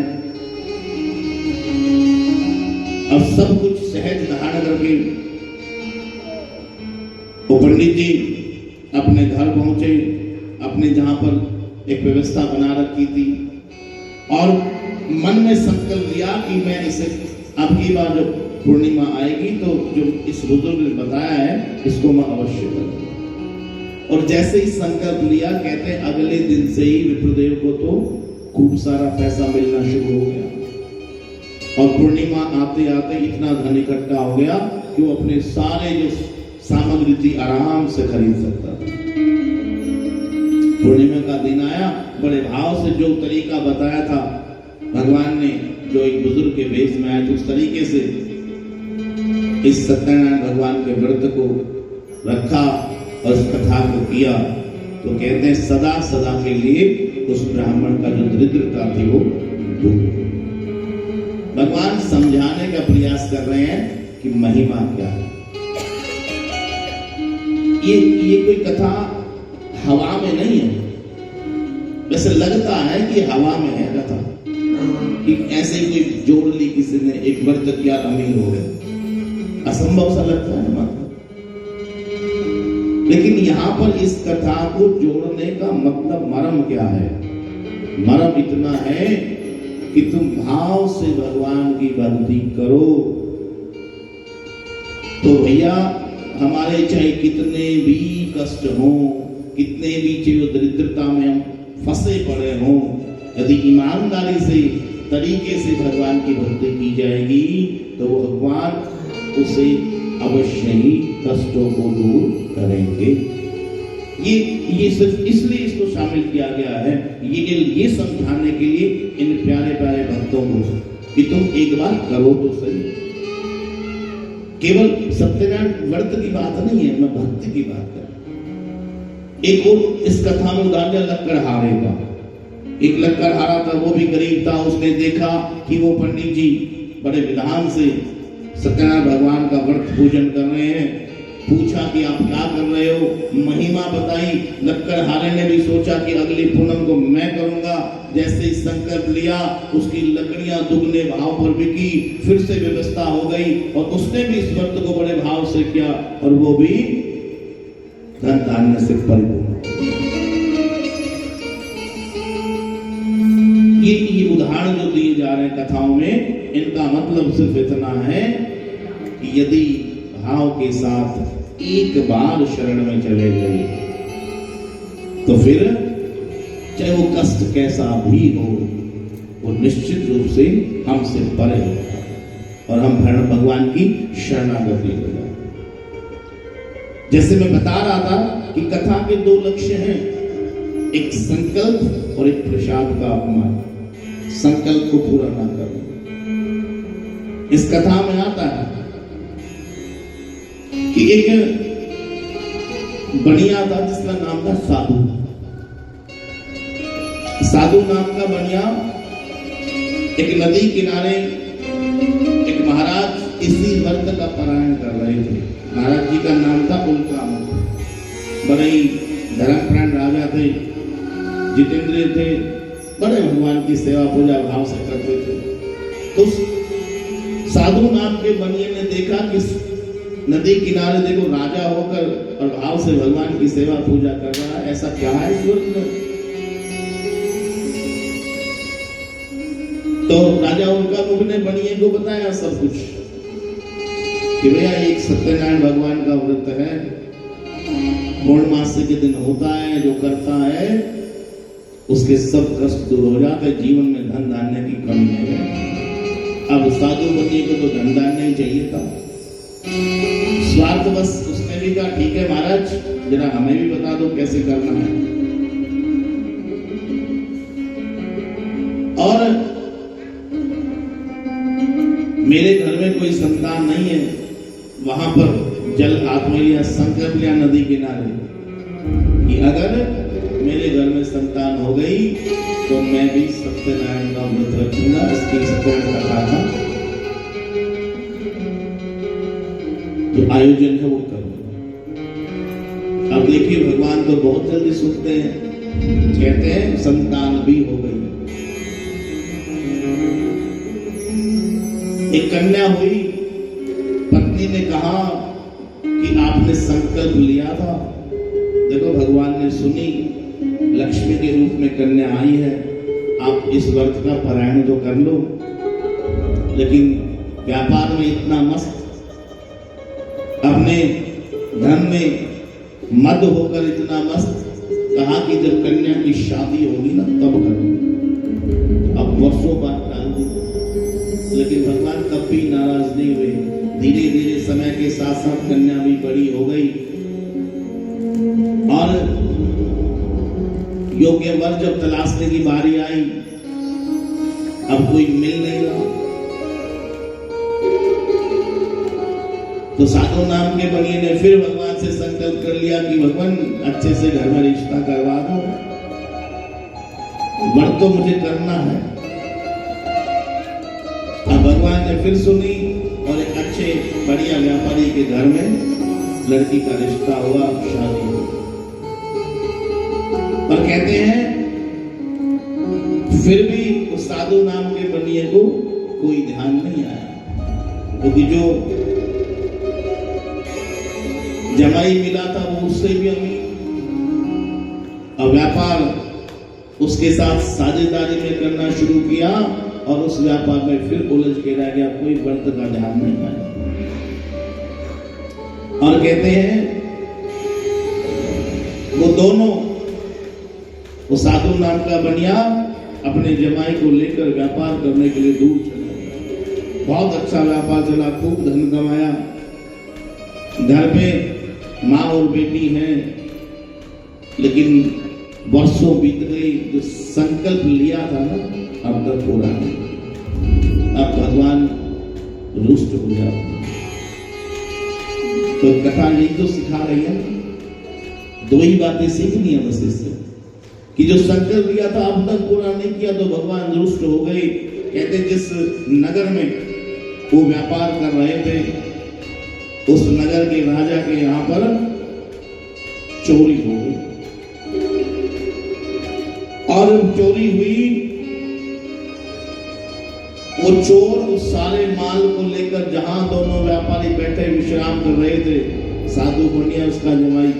अब सब कुछ सहज धारण करके वो पंडित जी अपने घर पहुंचे, अपने जहां पर एक व्यवस्था बना रखी थी, और मन में संकल्प लिया कि मैं इसे अब की बार जब पूर्णिमा आएगी तो जो इस बुजुर्ग ने बताया है इसको मैं अवश्य करूंगा। और जैसे ही संकल्प लिया, कहते हैं अगले दिन से ही विप्रदेव को तो खूब सारा पैसा मिलना शुरू हो गया, और पूर्णिमा आते आते इतना धन इकट्ठा हो गया कि वो अपने सारे जो सामग्री थी आराम से खरीद सकता था। पूर्णिमा का दिन आया, बड़े भाव से जो तरीका बताया था भगवान ने, जो एक बुजुर्ग के वेश में आए थे, उस तरीके से इस सत्यनारायण भगवान के व्रत को रखा और इस कथा को किया। तो कहते हैं सदा सदा के लिए उस ब्राह्मण का जो दरिद्रता थी वो दूर। भगवान समझाने का प्रयास कर रहे हैं कि महिमा क्या है। ये कोई कथा हवा में नहीं है, वैसे लगता है कि हवा में है कथा, कि ऐसे ही कोई जोड़ ली किसी ने, एक व्रत किया अमीर हो गया, असंभव सा लगता है मात्र। लेकिन यहां पर इस कथा को जोड़ने का मतलब मर्म क्या है? मर्म इतना है कि तुम भाव से भगवान की भक्ति करो तो भैया, हमारे चाहे कितने भी कष्ट हो, कितने भी चाहे दरिद्रता में हम फंसे पड़े हो, यदि ईमानदारी से तरीके से भगवान की भक्ति की जाएगी तो वो भगवान उसे अवश्य ही कष्टों को दूर करेंगे। ये सिर्फ इसलिए इसको शामिल किया गया है, ये समझाने के लिए इन प्यारे प्यारे भक्तों को कि तुम एक बार करो तो सही। केवल सत्यनारायण व्रत की बात नहीं है, मैं भक्ति की बात कर। एक और इस कथा में उदाहरण लक्कड़हारे का, एक लक्कड़हारा था, वो भी गरीब था। उसने देखा कि वो पंडित जी बड़े विधान से सत्यनारायण भगवान का व्रत पूजन कर रहे हैं। पूछा कि आप क्या कर रहे हो, महिमा बताई। लक्कड़हारे ने भी सोचा कि अगली पूनम को मैं करूंगा। जैसे ही संकल्प लिया, उसकी लकड़ियां दुगने भाव पर बिकी, फिर से व्यवस्था हो गई और उसने भी इस व्रत को बड़े भाव से किया और वो भी धन धान्य से परिपूर्ण। ये उदाहरण जो दिए जा रहे हैं कथाओं में, इनका मतलब सिर्फ इतना है कि यदि भाव के साथ एक बार शरण में चले गए तो फिर चाहे वो कष्ट कैसा भी हो वो निश्चित रूप से हमसे परे होगा और हम भगवान की शरणागति हो जाए। जैसे मैं बता रहा था कि कथा के दो लक्ष्य हैं, एक संकल्प और एक प्रसाद का अपमान। संकल्प को पूरा ना करना। इस कथा में आता है कि एक बनिया था जिसका नाम था साधु। साधु नाम का बनिया एक नदी किनारे एक महाराज इसी व्रत का पारायण कर रहे थे। महाराज जी का नाम था उल्कामत। बड़े ही धर्मप्राण राजा थे, जितेंद्रिय थे, बड़े भगवान की सेवा पूजा भाव से करते थे। तो साधु नाम के बनिए ने देखा कि नदी किनारे देखो राजा होकर और भाव से भगवान की सेवा पूजा कर रहा है, ऐसा क्या है स्वर्ग में? तो राजा उनका मुख ने बनिए को बताया सब कुछ कि भैया एक सत्यनारायण भगवान का व्रत है, पूर्णमासी के दिन होता है, जो करता है उसके सब कष्ट दूर हो जाते, जीवन में धन धान्य की कमी नहीं है। अब साधु बनिए को तो धन धान्य नहीं चाहिए था, स्वार्थ बस उसने भी कहा ठीक है महाराज जरा हमें भी बता दो कैसे करना है। और मेरे घर में कोई संतान नहीं है, वहां पर जल हाथ में लिया, संकल्प लिया नदी किनारे कि अगर मेरे घर में संतान हो गई तो मैं भी सत्यनारायण का व्रत रखूंगा। इसकी सत्यनारायण कथा का जो आयोजन है वो करूंगा। अब देखिए भगवान तो बहुत जल्दी सुनते हैं, कहते हैं संतान भी हो गई। एक कन्या हुई, पत्नी ने कहा कि आपने संकल्प लिया था, देखो भगवान ने सुनी, लक्ष्मी के रूप में कन्या आई है, आप इस व्रत का पारायण तो कर लो। लेकिन व्यापार में इतना मस्त, अपने धन में मद होकर इतना मस्त, कहा कि जब कन्या की शादी होगी ना तब करो। अब वर्षों बाद डाल दी, लेकिन भगवान कभी नाराज नहीं हुए। धीरे धीरे समय के साथ साथ कन्या भी बड़ी हो गई और योग्य वर जब तलाशने की बारी आई, अब कोई मिल नहीं रहा, तो साधु नाम के बनिए ने फिर भगवान से संकल्प कर लिया कि भगवान अच्छे से घर में रिश्ता करवा दो, व्रत तो मुझे करना है। अब भगवान ने फिर सुनी और एक अच्छे बढ़िया व्यापारी के घर में लड़की का रिश्ता हुआ, शादी हुई। पर कहते हैं फिर भी उस साधु नाम के बनिए को कोई ध्यान नहीं आया, क्योंकि जो जमाई मिला था वो उससे भी अमीर, और व्यापार उसके साथ साझेदारी में करना शुरू किया और उस व्यापार में फिर उलझ के रह गया, कोई व्रत का ध्यान नहीं आया। और कहते हैं वो दोनों, वो साधु नाम का बनिया अपने जमाई को लेकर व्यापार करने के लिए दूर चला। बहुत अच्छा व्यापार चला, खूब धन कमाया, घर पे माँ और बेटी हैं, लेकिन वर्षों बीत गई, जो संकल्प लिया था ना अब तक पूरा नहीं। अब भगवान रुष्ट हो जाते। तो कथा यही तो सिखा रही है, दो ही बातें सीखनी है बस इससे, कि जो संकल्प लिया था अब तक पूरा नहीं किया तो भगवान रुष्ट हो गए। कहते जिस नगर में वो व्यापार कर रहे थे उस नगर के राजा के यहाँ पर चोरी हो गई, और चोरी हुई, वो चोर उस सारे माल को लेकर जहां दोनों व्यापारी बैठे विश्राम कर रहे थे, साधु बनिया उसका जमाई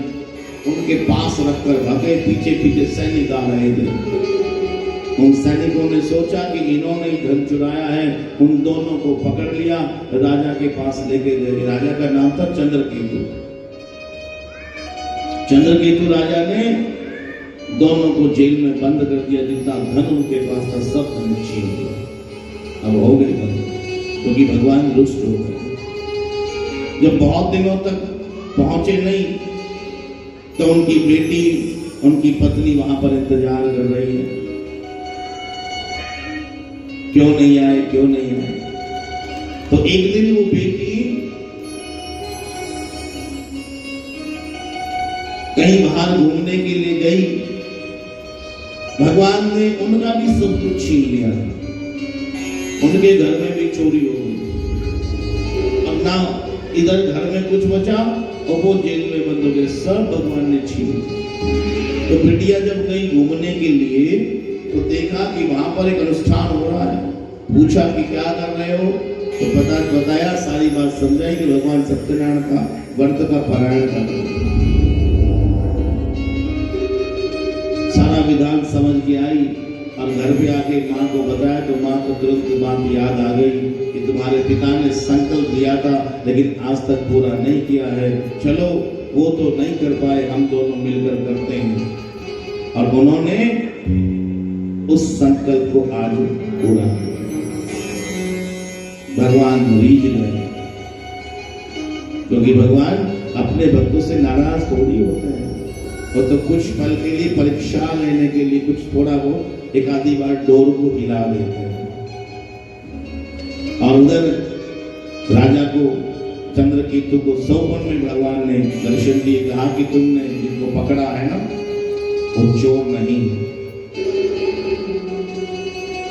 उनके पास रखकर भागे, पीछे पीछे सैनिक आ रहे थे। उन सैनिकों ने सोचा कि इन्होंने ही धन चुराया है, उन दोनों को पकड़ लिया, राजा के पास लेके गए। राजा का नाम था चंद्रकेतु। चंद्रकेतु राजा ने दोनों को जेल में बंद कर दिया, जितना धन उनके पास था सब धन छीन लिया। अब हो गए बंद, क्योंकि भगवान रुष्ट हो गए। जब बहुत दिनों तक पहुंचे नहीं तो उनकी बेटी, उनकी पत्नी वहां पर इंतजार कर रही है, क्यों नहीं आए, क्यों नहीं आए। तो एक दिन वो बेटी कहीं बाहर घूमने के लिए गई, भगवान ने उनका भी सब कुछ छीन लिया, उनके घर में भी चोरी हो गई। अब ना इधर घर में कुछ बचा और वो जेल में बंद हो गए, सब भगवान ने छीन लिया। तो बिटिया जब गई घूमने के लिए तो देखा कि वहां पर एक अनुष्ठान हो रहा है। पूछा कि क्या कर रहे हो, तो बताया, सारी बात समझाई कि भगवान सत्यनारायण का व्रत का पारायण कर रहे हैं। सारा विधान समझ के आई और घर पे आके माँ को बताया तो माँ को तुरंत बात याद आ गई कि तुम्हारे पिता ने संकल्प लिया था लेकिन आज तक पूरा नहीं किया है, चलो वो तो नहीं कर पाए, हम दोनों मिलकर करते हैं। और उन्होंने उस संकल्प को आज पूरा किया। भगवान रीझ गए, क्योंकि भगवान अपने भक्तों से नाराज थोड़ी होते हैं। वो तो कुछ पल के लिए परीक्षा लेने के लिए कुछ थोड़ा वो एक आधी बार डोर को हिला देते हैं। और उधर राजा को, चंद्रकेतु को सौवन में भगवान ने दर्शन दिए, कहा कि तुमने जिनको पकड़ा है ना वो चोर नहीं।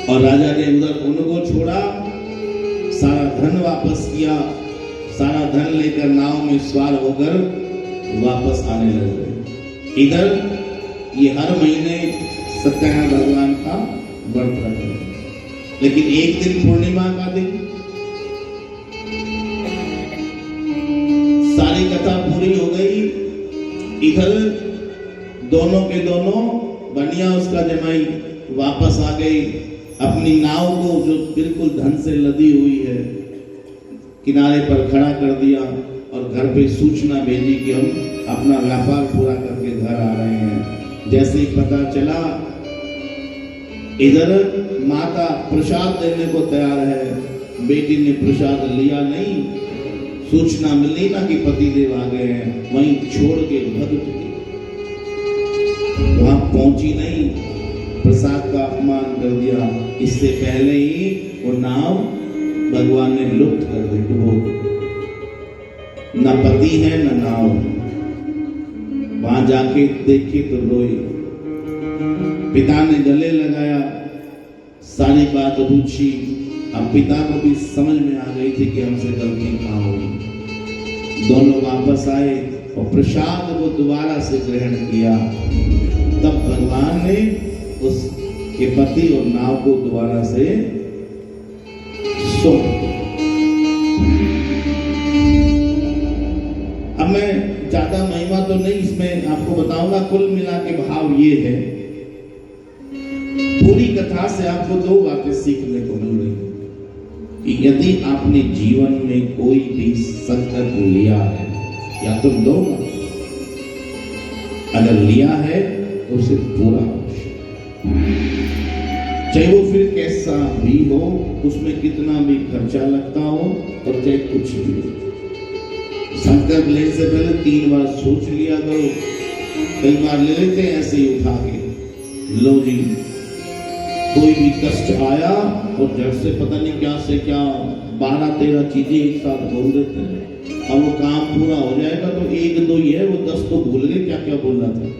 और राजा ने उधर उनको छोड़ा, सारा धन वापस किया, सारा धन लेकर नाव में सवार होकर वापस आने लगे। इधर ये हर महीने सत्यनारायण भगवान का व्रत रखते हैं, लेकिन एक दिन पूर्णिमा का दिन सारी कथा पूरी हो गई। इधर दोनों के दोनों बनिया उसका जमाई वापस आ गई, अपनी नाव को जो बिल्कुल धन से लदी हुई है किनारे पर खड़ा कर दिया और घर पे सूचना भेजी कि हम अपना व्यापार पूरा करके घर आ रहे हैं। जैसे ही पता चला, इधर माता प्रसाद देने को तैयार है, बेटी ने प्रसाद लिया नहीं, सूचना मिली ना कि पतिदेव आ गए हैं, वहीं छोड़ के भग चुकी, वहां पहुंची नहीं, प्रसाद का अपमान कर दिया। इससे पहले ही वो नाव भगवान ने लुप्त कर दी, डुबो, न पति है न नाव। वहां जाके देखे तो रोए, पिता ने गले लगाया, सारी बात पूछी। अब पिता को भी समझ में आ गई थी कि हमसे गलती कहाँ हुई। दोनों वापस आए और प्रसाद को दोबारा से ग्रहण किया। तब भगवान ने उसके पति और नाव को दोबारा से सौंप दिया। अब मैं ज्यादा महिमा तो नहीं इसमें आपको बताऊंगा, कुल मिला के भाव ये है, पूरी कथा से आपको दो बातें सीखने को मिल रही है कि यदि आपने जीवन में कोई भी संकल्प लिया है या तो लो, अगर लिया है तो उसे पूरा, चाहे वो फिर कैसा भी हो, उसमें कितना भी खर्चा लगता हो और चाहे कुछ भी हो। संकल्प लेने से पहले 3 बार सोच लिया करो। कई बार ले लेते हैं ऐसे ही उठा के, लो जी, कोई भी कष्ट आया और जड़ से पता नहीं क्या से क्या 12-13 चीजें एक साथ बोल देते हैं। अब वो काम पूरा हो जाएगा तो 1-2 ही है, वो 10 तो भूल गए क्या क्या बोलना था।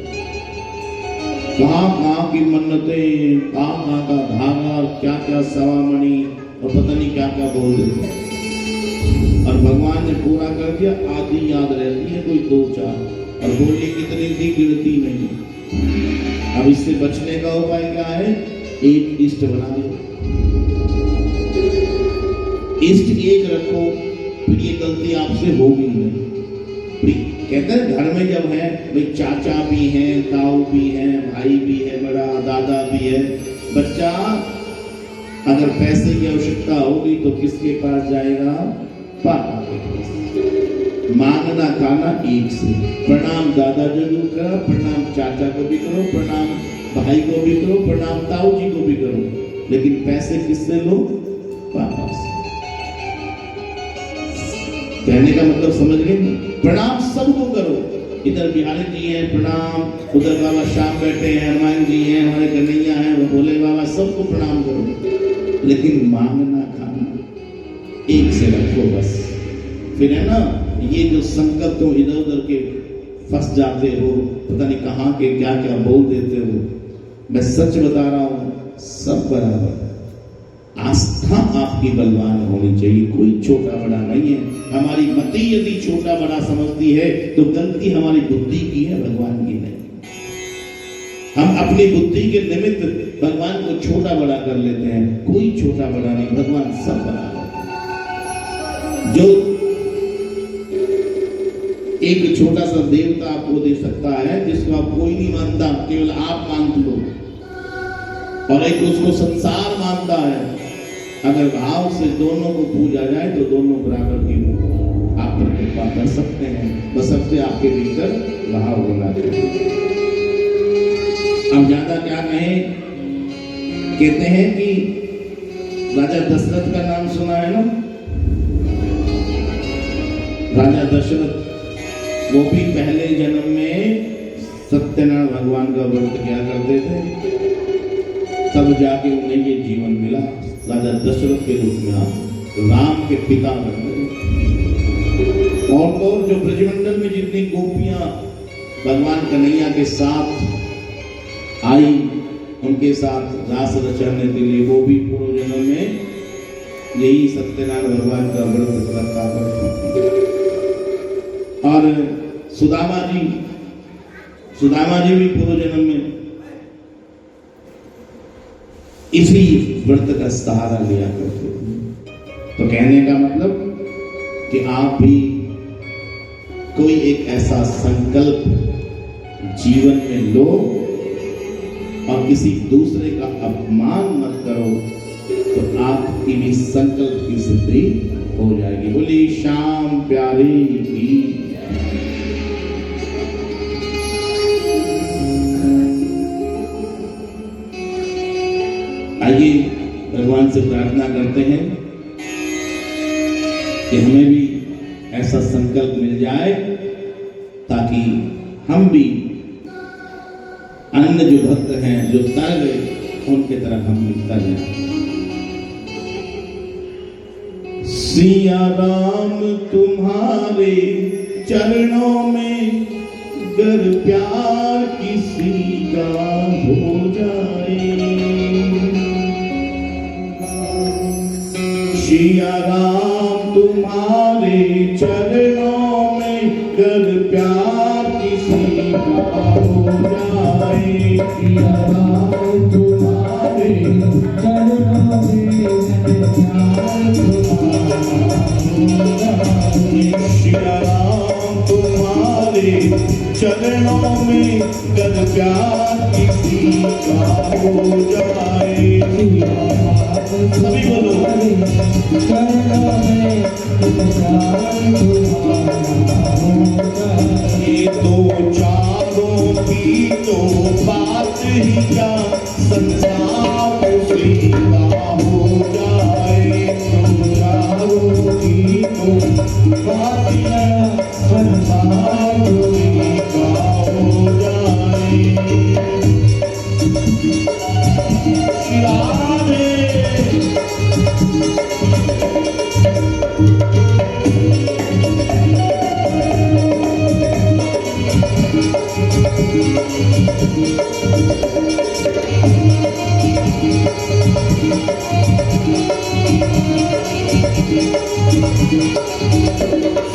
कहाँ की मन्नतें, कहाँ का धागा, क्या क्या सवामणि और पता नहीं क्या क्या बोल देते हैं। और भगवान ने पूरा कर दिया, आधी याद रहती है, कोई 2-4, और बोलिए कितनी थी गिनती नहीं। अब इससे बचने का उपाय क्या है? एक इष्ट बना लो, इष्ट एक रखो, फिर ये गलती आपसे होगी नहीं। कहते हैं घर में जब है भाई, चाचा भी हैं, ताऊ भी हैं, भाई भी है, बड़ा दादा भी है, बच्चा अगर पैसे की आवश्यकता होगी तो किसके पास जाएगा? पापा के पास। मांगना खाना एक से। प्रणाम दादा जरूर करो, प्रणाम चाचा को भी करो, प्रणाम भाई को भी करो, प्रणाम ताऊ जी को भी करो, लेकिन पैसे किससे लो? पापा से। कहने का मतलब समझ गए? प्रणाम सबको करो। इधर बिहारी जी हैं प्रणाम, उधर बाबा श्याम बैठे हैं, हनुमान जी हैं, हमारे कन्हैया हैं, भोले बाबा, सबको प्रणाम करो, लेकिन मांगना खाना एक से रखो बस। फिर है ना ये जो संकल्प तुम इधर उधर के फंस जाते हो, पता नहीं कहाँ के क्या क्या बोल देते हो। मैं सच बता रहा हूं, सब बराबर। आस्था आपकी बलवान होनी चाहिए, कोई छोटा बड़ा नहीं है। हमारी मति यदि छोटा बड़ा समझती है तो गलती हमारी बुद्धि की है, भगवान की नहीं। हम अपनी बुद्धि के निमित्त भगवान को छोटा बड़ा कर लेते हैं। कोई छोटा बड़ा नहीं, भगवान सब बराबर। जो एक छोटा सा देवता आपको दे सकता है जिसको आप कोई नहीं मानता, केवल आप मान लो, और एक उसको संसार मानता है। अगर भाव से दोनों को पूजा जाए तो दोनों बराबर की आप पर कृपा कर सकते हैं, बशर्ते आपके भीतर भाव होना चाहिए। अब ज्यादा क्या कहें, कहते हैं कि राजा दशरथ का नाम सुना है ना? राजा दशरथ वो भी पहले जन्म में सत्यनारायण भगवान का व्रत किया करते थे, तब जाके उन्हें ये जीवन मिला। राजा दशरथ के रूप में राम के पिता बन गए। और जो ब्रजमंडल में जितनी गोपियां भगवान कन्हैया के साथ आई, उनके साथ रास रचने के लिए, वो भी पूर्व जन्म में यही सत्यनारायण भगवान का व्रत करता करती। और सुदामा जी भी पूर्व जन्म में इसी व्रत का सहारा लिया करते। तो कहने का मतलब कि आप भी कोई एक ऐसा संकल्प जीवन में लो और किसी दूसरे का अपमान मत करो, तो आपकी भी संकल्प की सिद्धि हो जाएगी। बोली श्याम प्यारी की। आइए भगवान से प्रार्थना करते हैं कि हमें भी ऐसा संकल्प मिल जाए ताकि हम भी अन्य जो भक्त हैं जो तर गए उनके तरफ हम भी तर जाए। सिया राम तुम्हारे चरणों में गर प्यार किसी का हो जाए, सिया राम तुम्हारे चरणों में गर प्यार किसी का हो जाए, सिया राम तुम्हारे चरणों में सिया राम तुम्हारे चरणों में गर प्यार किसी का हो जाए। सभी बोलो ये तो चारों की तो बात ही क्या संसार से हो जाए, तो चारों की तो बात ही संसार से हो जाए।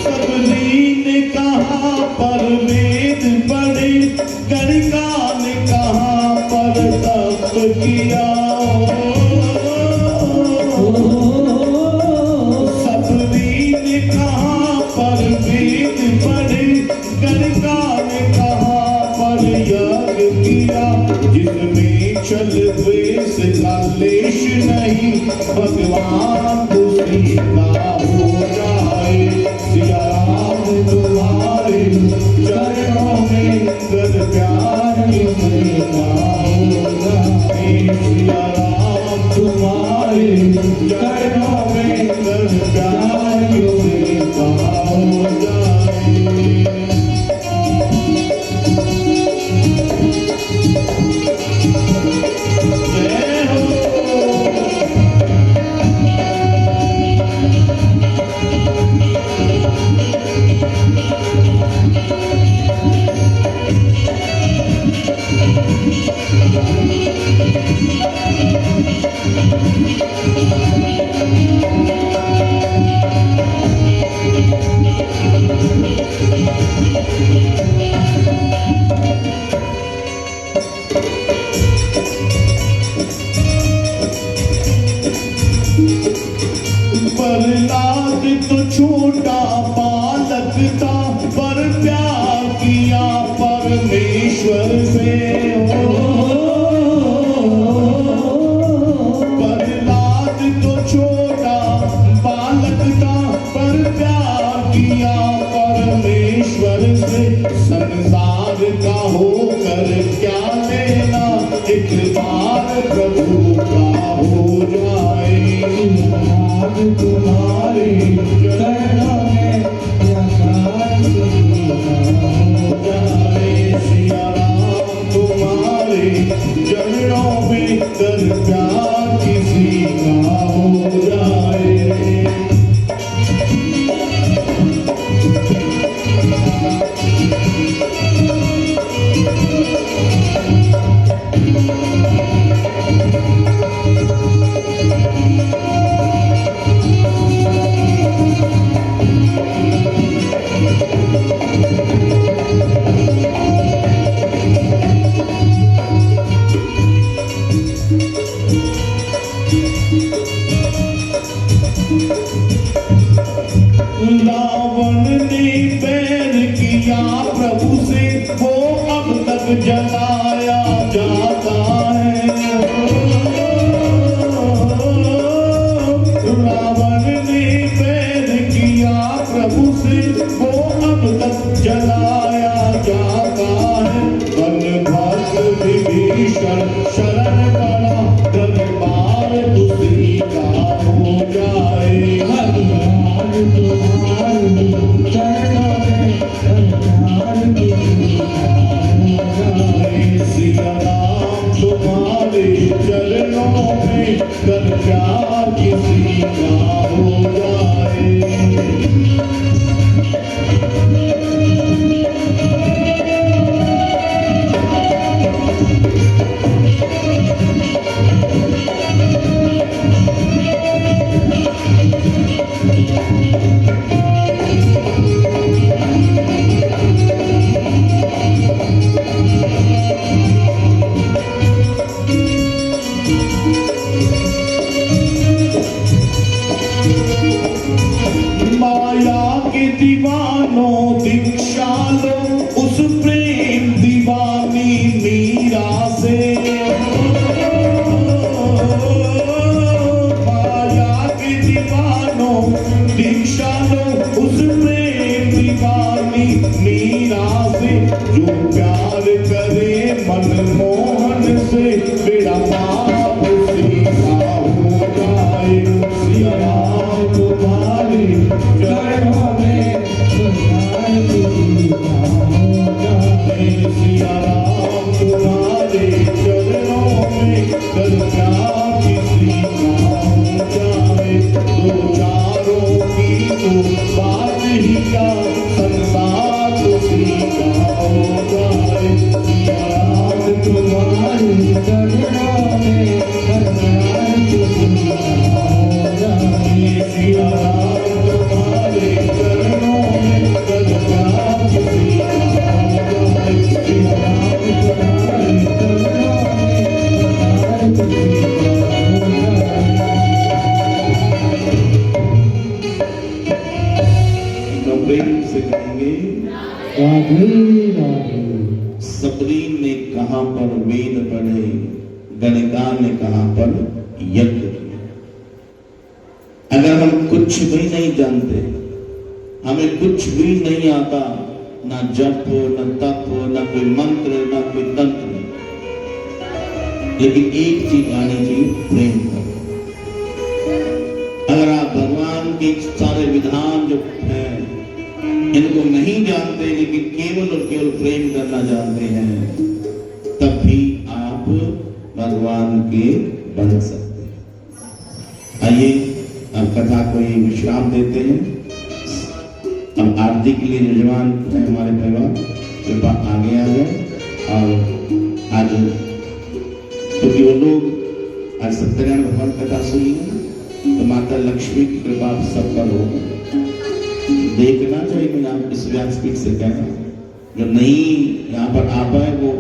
सबरी ने कहा पर वेद पढ़े, गणिका ने कहा पर तप किया, सबरी ने कहा पर वेद पढ़े, गणिका ने कहा पर यज्ञ किया, जिसमें छल द्वेष कलेश नहीं भगवान खुशी का हो जाए। सिया राम तुम्हारे चरणों में कर प्यार किसी का हो जाए। सिया राम तुम्हारे चरणों में कर प्यार किसी का हो जाए। प्रहलाद तो छोटा बालक था पर प्यार किया परमेश्वर से। प्रहलाद तो छोटा बालक था पर प्यार किया परमेश्वर से। संसार का होकर क्या लेना एक बार प्रभु का हो जाए। तुम्हारे चरणों में प्यार हो जाए। सिया राम तुम्हारे चरणों में कर प्यार किसी का हो जाए। रावण ने बैर किया प्रभु से वो अब तक जलाया जाता है। रावण ने बैर किया प्रभु से वो अब तक जलाया जाता है। भक्त विभीषण शरण पड़ा दरबार तुसी का हो जाए। सिया राम तुम्हारे चरणों में कर प्यार किसी का हो जाए। दीवानों दीक्षा लो उस प्रेम दीवानी मीरा से। माया के दीवानों दीक्षा लो उस प्रेम दीवानी मीरा से। जो प्यार करे मनमोहन से बेड़ा पाप सीधा हो जाए। सिया राम तुम्हारे चरणों में सिया राम तुम्हारे चरणों में कर प्यार किसी का हो जाए। दो चारों की तो बात ही क्या संसार उसी का हो जाए। सिया राम तुम्हारे चरणों में कर प्यार किसी का हो जाए। सिया राम तुम्हारे चरणों में कर प्यार किसी का हो जाए। सिया राम तुम्हारे चरणों में कर प्यार किसी का हो जाए। प्रेम से कहेंगे राधे राधे। सबरी ने कहाँ पर वेद पढ़े गणिका ने कहां पर यज्ञ किया। अगर हम कुछ भी नहीं जानते, हमें कुछ भी नहीं आता, ना जप न तप न कोई मंत्र न कोई तंत्र, लेकिन एक चीज आनी चाहिए, प्रेम करो। अगर आप भगवान के सारे विधान जो हैं इनको नहीं जानते, लेकिन केवल और केवल प्रेम करना जानते हैं, तब भी आप भगवान के बन सकते हैं। आइए अब कथा को ये विश्राम देते हैं। अब आरती के लिए यजमान है हमारे परिवार, कृपा आगे आ गए। और आज क्योंकि वो लोग आज सत्यनारायण भगवान कथा सुनी है, तो माता लक्ष्मी की कृपा सब पर हो। देखना चाहिए कि आप इस व्यासपीठ से कहना, जो नहीं यहाँ पर आ पाए वो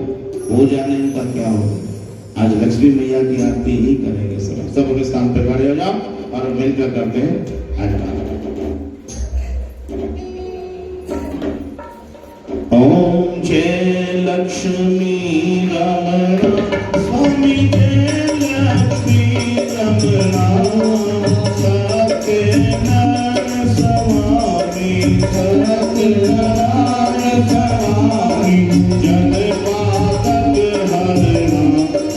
हो जाने उनका क्या हो। आज लक्ष्मी मैया की आरती ही करेंगे। सब अपने स्थान पर खड़े हो जाओ और मिलकर करते हैं आज का। ओम जय लक्ष्मी रमण स्वामी, जय लक्ष्मी रमणा, सत्यनारायण स्वामी, सत्यनारायण स्वामी, जन पातक हरणा।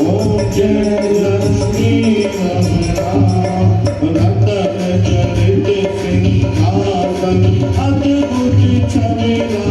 ओम जय लक्ष्मी रमणा, रतन चरित सिंहासन, अद्भुत छविला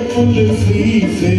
तुलसी से